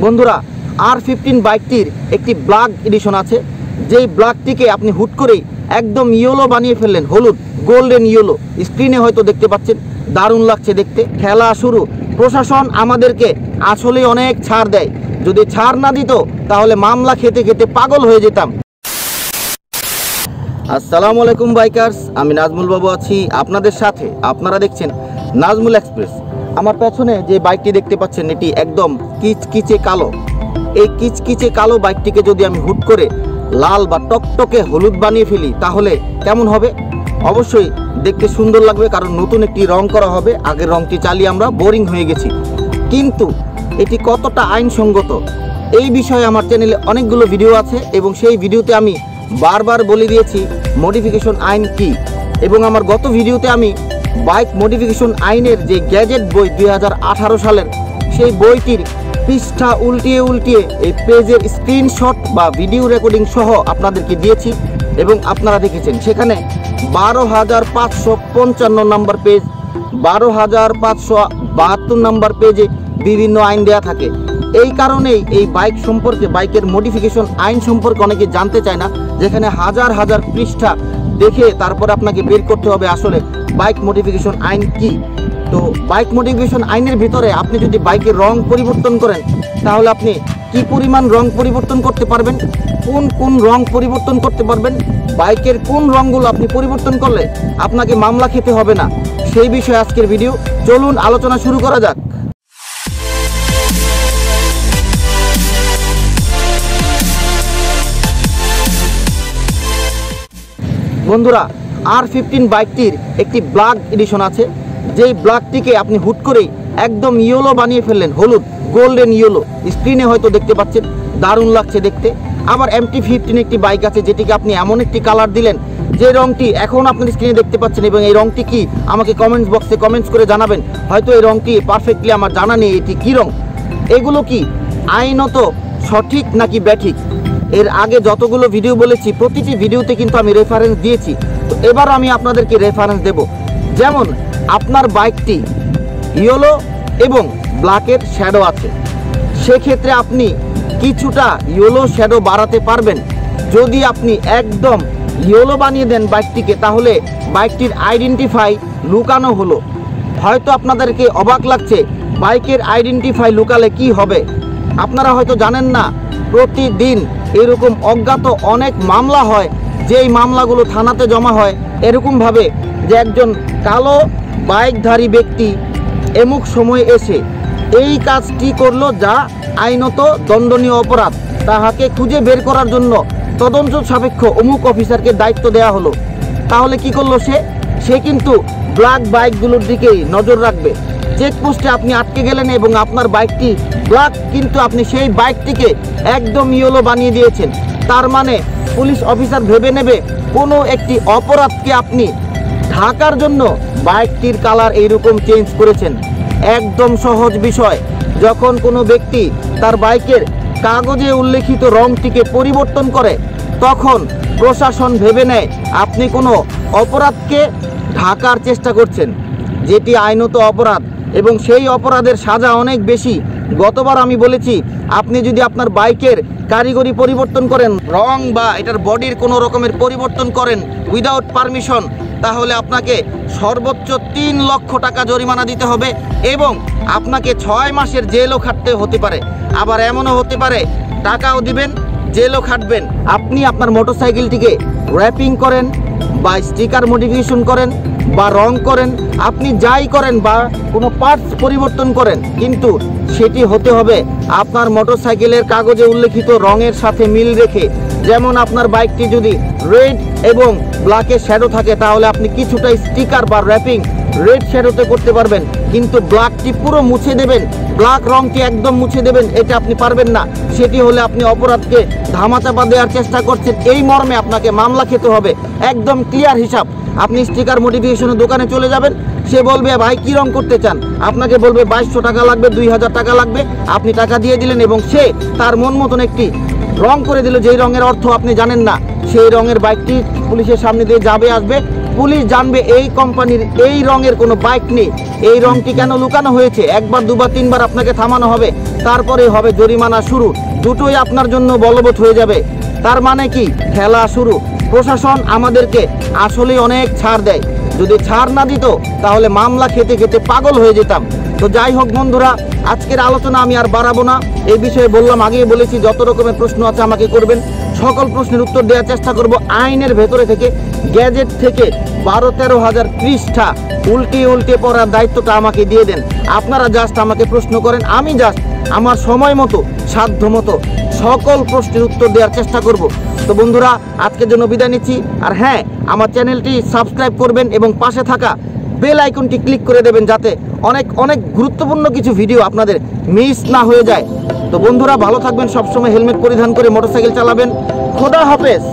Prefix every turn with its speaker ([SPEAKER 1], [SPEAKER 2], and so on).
[SPEAKER 1] বন্ধুরা R15 বাইকটির একটি ব্ল্যাক এডিশন আছে, যেই ব্ল্যাকটিকে আপনি হুট করেই একদম ইয়েলো বানিয়ে ফেললেন, হলুদ গোল্ডেন ইয়েলো। স্ক্রিনে হয়তো দেখতে পাচ্ছেন, দারুণ লাগছে দেখতে। খেলা শুরু। প্রশাসন আমাদেরকে আসলে অনেক ছাড় দেয়, যদি ছাড় না দিত তাহলে মামলা খেতে খেতে পাগল হয়ে যেতাম। আসসালামু আলাইকুম বাইকার্স, আমি নাজমুল বাবু আছি আপনাদের সাথে। আপনারা দেখছেন নাজমুল এক্সপ্রেস। আমার পেছনে যে বাইকটি দেখতে পাচ্ছেন এটি একদম কিচকিচে কালো। এই কিচকিচে কালো বাইকটিকে যদি আমি হুট করে লাল বা টকটকে হলুদ বানিয়ে ফেলি তাহলে কেমন হবে? অবশ্যই দেখতে সুন্দর লাগবে, কারণ নতুন একটি রং করা হবে। আগের রংটি চালিয়ে আমরা বোরিং হয়ে গেছি। কিন্তু এটি কতটা আইনসঙ্গত এই বিষয়ে আমার চ্যানেলে অনেকগুলো ভিডিও আছে, এবং সেই ভিডিওতে আমি বারবার বলে দিয়েছি মডিফিকেশন আইন কি। এবং আমার গত ভিডিওতে আমি বাইক মডিফিকেশন আইনের যে গ্যাজেট বই 2018 সালের সেই বইটির পৃষ্ঠা উল্টিয়ে উল্টিয়ে এই পেজের স্ক্রিনশট বা ভিডিও রেকর্ডিং সহ আপনাদেরকে দিয়েছি, এবং আপনারা দেখেছেন সেখানে 12,555 নম্বর পেজ, 12,572 নম্বর পেজে বিভিন্ন আইন দেয়া থাকে। এই কারণেই এই বাইক সম্পর্কে, বাইকের মডিফিকেশন আইন সম্পর্কে অনেকে জানতে চায় না, যেখানে হাজার হাজার পৃষ্ঠা দেখে তারপরে আপনাকে বের করতে হবে আসলে বাইক মডিফিকেশন আইন কি। তো বাইক মডিফিকেশন আইনের ভিতরে আপনি যদি বাইকের রং পরিবর্তন করেন তাহলে আপনি কি পরিমাণ রং পরিবর্তন করতে পারবেন, কোন কোন রং পরিবর্তন করতে পারবেন, বাইকের কোন রঙগুলো আপনি পরিবর্তন করলে আপনাকে মামলা খেতে হবে না, সেই বিষয়ে আজকের ভিডিও। চলুন আলোচনা শুরু করা যাক। বন্ধুরা R15 বাইকটির একটি ব্ল্যাক এডিশন আছে, যেই ব্ল্যাকটিকে আপনি হুট করেই একদম ইয়েলো বানিয়ে ফেললেন, হলুদ গোল্ডেন ইয়েলো। স্ক্রিনে হয়তো দেখতে পাচ্ছেন, দারুণ লাগছে দেখতে। আবার MT-15 একটি বাইক আছে, যেটিকে আপনি এমন একটি কালার দিলেন যে রংটি এখন আপনার স্ক্রিনে দেখতে পাচ্ছেন, এবং এই রংটি কি আমাকে কমেন্টস বক্সে কমেন্টস করে জানাবেন। হয়তো এই রংটি পারফেক্টলি আমার জানা নেই এটি কী রং। এগুলো কি আইনত সঠিক নাকি ব্যাঠিক? এর আগে যতগুলো ভিডিও বলেছি প্রতিটি ভিডিওতে কিন্তু আমি রেফারেন্স দিয়েছি, তো এবার আমি আপনাদেরকে রেফারেন্স দেব। যেমন আপনার বাইকটি ইয়েলো এবং ব্ল্যাকের শ্যাডো আছে, সেক্ষেত্রে আপনি কিছুটা ইয়েলো শ্যাডো বাড়াতে পারবেন। যদি আপনি একদম ইয়েলো বানিয়ে দেন বাইকটিকে, তাহলে বাইকটির আইডেন্টিফাই লুকানো হলো। হয়তো আপনাদেরকে অবাক লাগছে, বাইকের আইডেন্টিফাই লুকালে কি হবে। আপনারা হয়তো জানেন না, প্রতিদিন এরকম অজ্ঞাত অনেক মামলা হয়, যেই মামলাগুলো থানাতে জমা হয় এরকমভাবে যে একজন কালো বাইকধারী ব্যক্তি এমুক সময়ে এসে এই কাজটি করলো, যা আইনত দণ্ডনীয় অপরাধ। তাহাকে খুঁজে বের করার জন্য তদন্ত সাপেক্ষ অমুক অফিসারকে দায়িত্ব দেওয়া হলো। তাহলে কি করলো সে কিন্তু ব্ল্যাক বাইকগুলোর দিকেই নজর রাখবে। চেকপোস্টে আপনি আটকে গেলেন এবং আপনার বাইকটি ব্ল্যাক, কিন্তু আপনি সেই বাইকটিকে একদম ইয়েলো বানিয়ে দিয়েছেন। তার মানে পুলিশ অফিসার ভেবে নেবে কোনো একটি অপরাধকে আপনি ঢাকার জন্য বাইকটির কালার এইরকম চেঞ্জ করেছেন। একদম সহজ বিষয়। যখন কোনো ব্যক্তি তার বাইকের কাগজে উল্লেখিত রংটিকে পরিবর্তন করে, তখন প্রশাসন ভেবে নেয় আপনি কোনো অপরাধকে ঢাকার চেষ্টা করছেন, যেটি আইনত অপরাধ, এবং সেই অপরাধের সাজা অনেক বেশি। গতবার আমি বলেছি, আপনি যদি আপনার বাইকের কারিগরি পরিবর্তন করেন, রং বা এটার বডির কোনো রকমের পরিবর্তন করেন উইদাউট পারমিশন, তাহলে আপনাকে সর্বোচ্চ 3 লক্ষ টাকা জরিমানা দিতে হবে, এবং আপনাকে 6 মাসের জেলও খাটতে হতে পারে। আবার এমনও হতে পারে টাকাও দিবেন, জেলও খাটবেন। আপনি আপনার মোটরসাইকেলটিকে র্যাপিং করেন বা স্টিকার মডিফিকেশন করেন বা রং করেন, আপনি যাই করেন বা কোনো পার্টস পরিবর্তন করেন, কিন্তু সেটি হতে হবে আপনার মোটরসাইকেলের কাগজে উল্লেখিত রঙের সাথে মিল রেখে। যেমন আপনার বাইকটি যদি রেড এবং ব্ল্যাকের শ্যাডো থাকে, তাহলে আপনি কিছুটা স্টিকার বা র্যাপিং রেড শ্যাডোতে করতে পারবেন, কিন্তু ব্ল্যাকটি পুরো মুছে দেবেন, ব্ল্যাক রংটি একদম মুছে দেবেন, এটা আপনি পারবেন না। সেটি হলে আপনি অপরাধকে ধামাচাপা দেওয়ার চেষ্টা করছেন, এই মর্মে আপনাকে মামলা খেতে হবে। একদম ক্লিয়ার হিসাব। আপনি স্টিকার মডিফিকেশনের দোকানে চলে যাবেন, সে বলবে ভাই কী রং করতে চান, আপনাকে বলবে 2200 টাকা লাগবে, 2000 টাকা লাগবে। আপনি টাকা দিয়ে দিলেন এবং সে তার মন মতন একটি রং করে দিল, যেই রঙের অর্থ আপনি জানেন না। সেই রঙের বাইকটি পুলিশের সামনে দিয়ে যাবে আসবে, পুলিশ জানবে এই কোম্পানির এই রঙের কোনো বাইক নেই, এই রঙটি কেন লুকানো হয়েছে, একবার দুবার তিনবার আপনাকে থামানো হবে, তারপরে হবে জরিমানা শুরু, দুটোই আপনার জন্য বলবৎ হয়ে যাবে। তার মানে কি, খেলা শুরু। প্রশাসন আমাদেরকে আসলে অনেক ছাড় দেয়, যদি ছাড় না দিত তাহলে মামলা খেতে খেতে পাগল হয়ে যেতাম। তো যাই হোক বন্ধুরা, আজকের আলোচনা আমি আর বাড়াবো না। এই বিষয়ে বললাম, আগেই বলেছি যত রকমের প্রশ্ন আছে আমাকে করবেন, সকল প্রশ্নের উত্তর দেওয়ার চেষ্টা করব। আইনের ভেতরে থেকে, গ্যাজেট থেকে 12-13 হাজার পৃষ্ঠা উল্টে পড়ার দায়িত্বটা আমাকে দিয়ে দেন। আপনারা জাস্ট আমাকে প্রশ্ন করেন, আমি জাস্ট আমার সময় মতো সাধ্য মতো সকল প্রশ্নের উত্তর দেওয়ার চেষ্টা করব। তো বন্ধুরা, আজকের জন্য বিদায় নিচ্ছি। আর হ্যাঁ, আমার চ্যানেলটি সাবস্ক্রাইব করবেন এবং পাশে থাকা বেল আইকনটি ক্লিক করে দেবেন, যাতে অনেক অনেক গুরুত্বপূর্ণ কিছু ভিডিও আপনাদের মিস না হয়ে যায়। তো বন্ধুরা, ভালো থাকবেন, সবসময় হেলমেট পরিধান করে মোটরসাইকেল চালাবেন। খোদা হাফেজ।